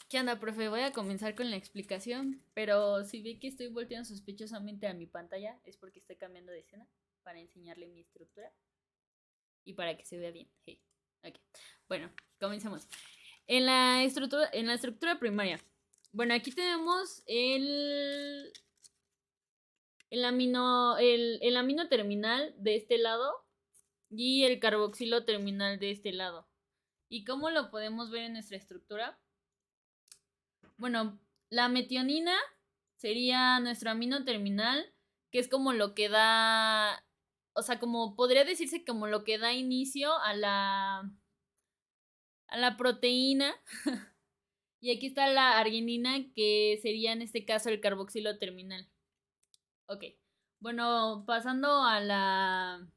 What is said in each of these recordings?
¿Qué onda, profe? Voy a comenzar con la explicación, pero si ve que estoy volteando sospechosamente a mi pantalla, es porque estoy cambiando de escena para enseñarle mi estructura y para que se vea bien. Hey. Okay. Bueno, comencemos. En la estructura primaria. Bueno, aquí tenemos el amino terminal de este lado y el carboxilo terminal de este lado. ¿Y cómo lo podemos ver en nuestra estructura? Bueno, la metionina sería nuestro amino terminal, que es como lo que da, o sea, como podría decirse como lo que da inicio a la proteína. Y aquí está la arginina, que sería en este caso el carboxilo terminal. Ok, bueno, pasando a la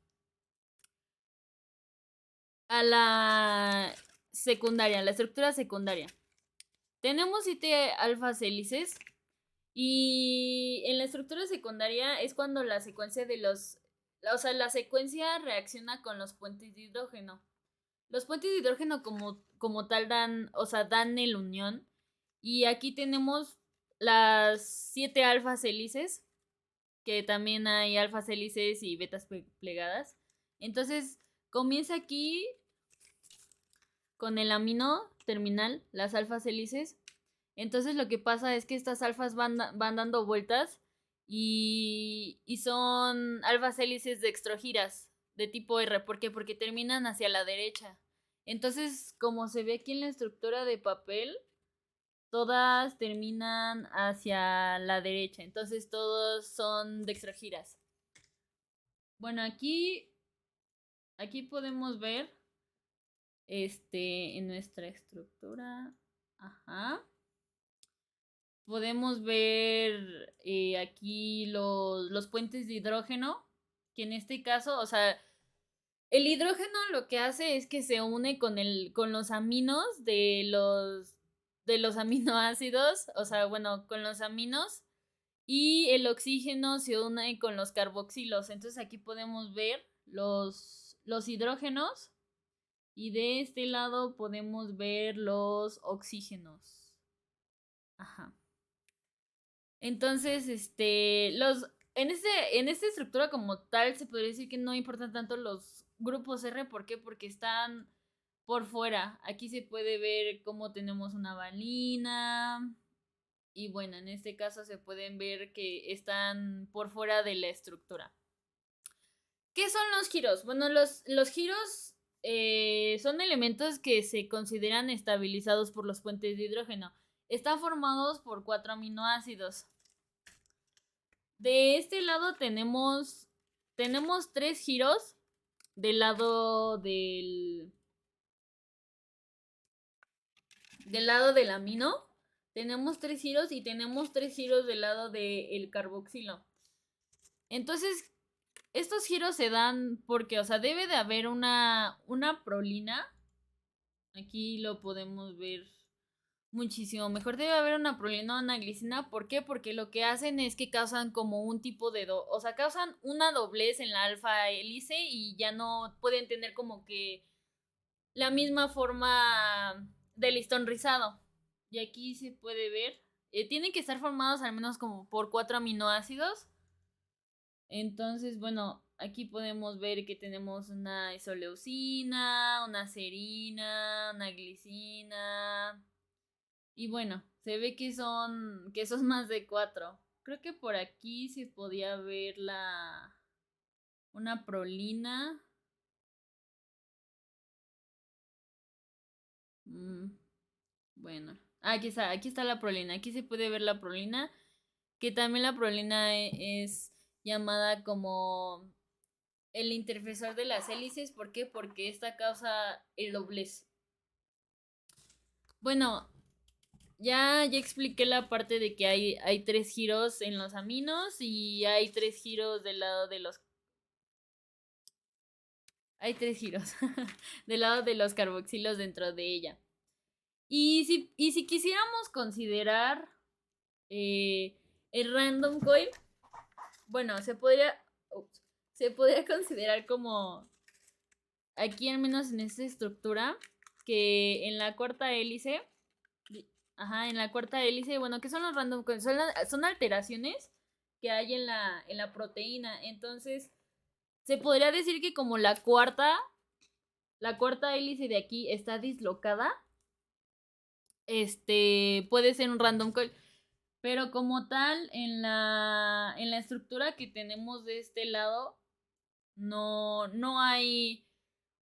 secundaria, la estructura secundaria. Tenemos 7 alfas hélices. Y en la estructura secundaria es cuando la secuencia la secuencia reacciona con los puentes de hidrógeno. Los puentes de hidrógeno como tal dan el unión. Y aquí tenemos las 7 alfas hélices, que también hay alfas hélices y betas plegadas. Entonces, comienza aquí con el amino terminal, las alfas hélices. Entonces lo que pasa es que estas alfas van dando vueltas y son alfas hélices dextrogiras de tipo R. ¿Por qué? Porque terminan hacia la derecha. Entonces, como se ve aquí en la estructura de papel, todas terminan hacia la derecha. Entonces todos son dextrogiras. Bueno, aquí podemos ver en nuestra estructura. Ajá. Podemos ver aquí los puentes de hidrógeno, que en este caso, o sea, el hidrógeno lo que hace es que se une con los aminos de los aminoácidos, o sea, bueno, con los aminos, y el oxígeno se une con los carboxilos. Entonces aquí podemos ver los hidrógenos y de este lado podemos ver los oxígenos. Ajá. Entonces, en esta estructura como tal, se podría decir que no importan tanto los grupos R. ¿Por qué? Porque están por fuera. Aquí se puede ver cómo tenemos una valina. Y bueno, en este caso se pueden ver que están por fuera de la estructura. ¿Qué son los giros? Bueno, los giros son elementos que se consideran estabilizados por los puentes de hidrógeno. Están formados por 4 aminoácidos. De este lado tenemos 3 giros del lado del amino. Tenemos 3 giros y tenemos 3 giros del lado del carboxilo. Entonces, estos giros se dan porque, o sea, debe de haber una prolina. Aquí lo podemos ver muchísimo mejor. Debe haber una prolina o una glicina. ¿Por qué? Porque lo que hacen es que causan como un tipo de o sea, causan una doblez en la alfa hélice y ya no pueden tener como que la misma forma de listón rizado. Y aquí se puede ver. Tienen que estar formados al menos como por 4 aminoácidos. Entonces, bueno, aquí podemos ver que tenemos una isoleucina, una serina, una glicina. Y bueno, se ve que son más de 4. Creo que por aquí se podía ver una prolina. Mm, bueno, aquí está la prolina. Aquí se puede ver la prolina, que también la prolina es llamada como el interfesor de las hélices. ¿Por qué? Porque esta causa el doblez. Bueno, ya expliqué la parte de que hay 3 giros en los aminos y hay 3 giros del lado de los. Hay 3 giros del lado de los carboxilos dentro de ella. Y si quisiéramos considerar eh, el random coil, bueno, se podría considerar como aquí, al menos en esta estructura, que en la cuarta hélice. Ajá, en la cuarta hélice, bueno, ¿qué son los random coils? Son alteraciones que hay en la proteína. Entonces, se podría decir que como la cuarta hélice de aquí está dislocada, puede ser un random coil. Pero como tal, en la estructura que tenemos de este lado, no hay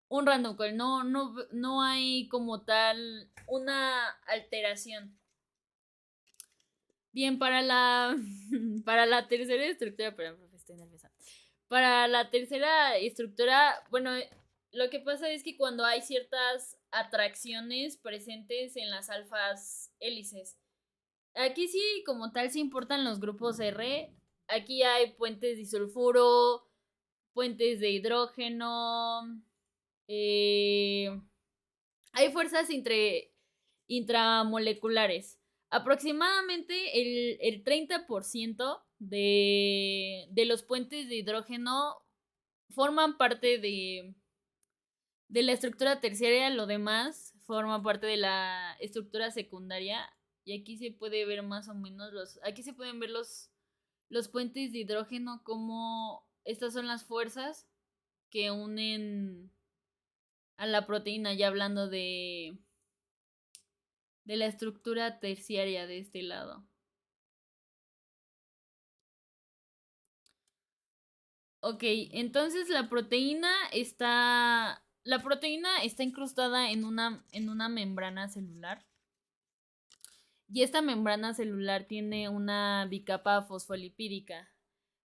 un random coil, no hay como tal una alteración. Bien, para la tercera estructura, perdón, profe, estoy nerviosa. Para la tercera estructura, bueno, lo que pasa es que cuando hay ciertas atracciones presentes en las alfas hélices, aquí sí, como tal, sí importan los grupos R. Aquí hay puentes disulfuro, puentes de hidrógeno, hay fuerzas intramoleculares. Aproximadamente el 30% de los puentes de hidrógeno forman parte de la estructura terciaria, lo demás forma parte de la estructura secundaria. Y aquí se puede ver más o menos aquí se pueden ver los puentes de hidrógeno, como estas son las fuerzas que unen a la proteína, ya hablando de la estructura terciaria de este lado. Ok, entonces la proteína está incrustada en una membrana celular. Y esta membrana celular tiene una bicapa fosfolipídica.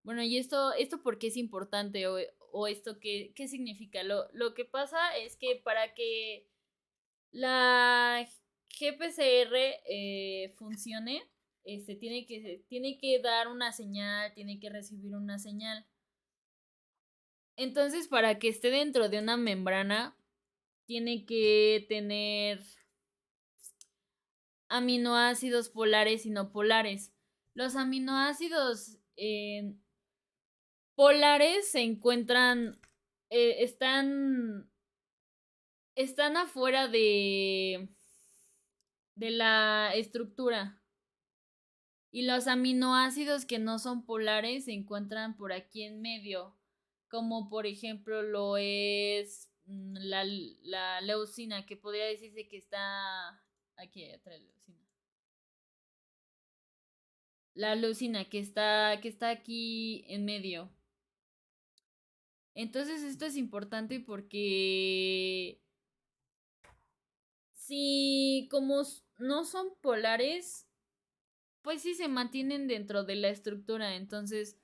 Bueno, ¿y esto por qué es importante? ¿O esto qué significa? Lo que pasa es que para que la GPCR funcione, tiene que dar una señal, tiene que recibir una señal. Entonces, para que esté dentro de una membrana, tiene que tener aminoácidos polares y no polares. Los aminoácidos polares se encuentran, están afuera de la estructura. Y los aminoácidos que no son polares se encuentran por aquí en medio, como por ejemplo lo es la leucina, que podría decirse que está aquí atrás. La leucina que está aquí en medio. Entonces esto es importante porque si como no son polares, pues sí se mantienen dentro de la estructura. Entonces,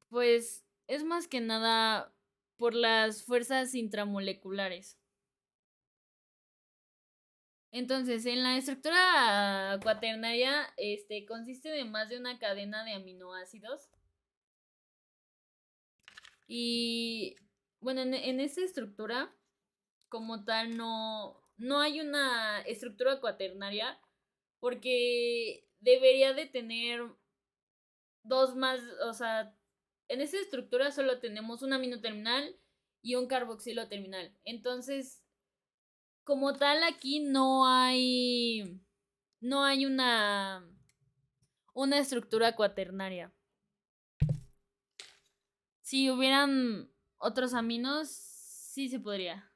pues es más que nada por las fuerzas intramoleculares. Entonces, en la estructura cuaternaria, consiste de más de una cadena de aminoácidos. Y bueno, en esta estructura, como tal, no hay una estructura cuaternaria, porque debería de tener dos más, o sea, en esta estructura solo tenemos un amino terminal y un carboxilo terminal. Entonces, como tal, aquí no hay una estructura cuaternaria. Si hubieran otros aminos, sí se podría.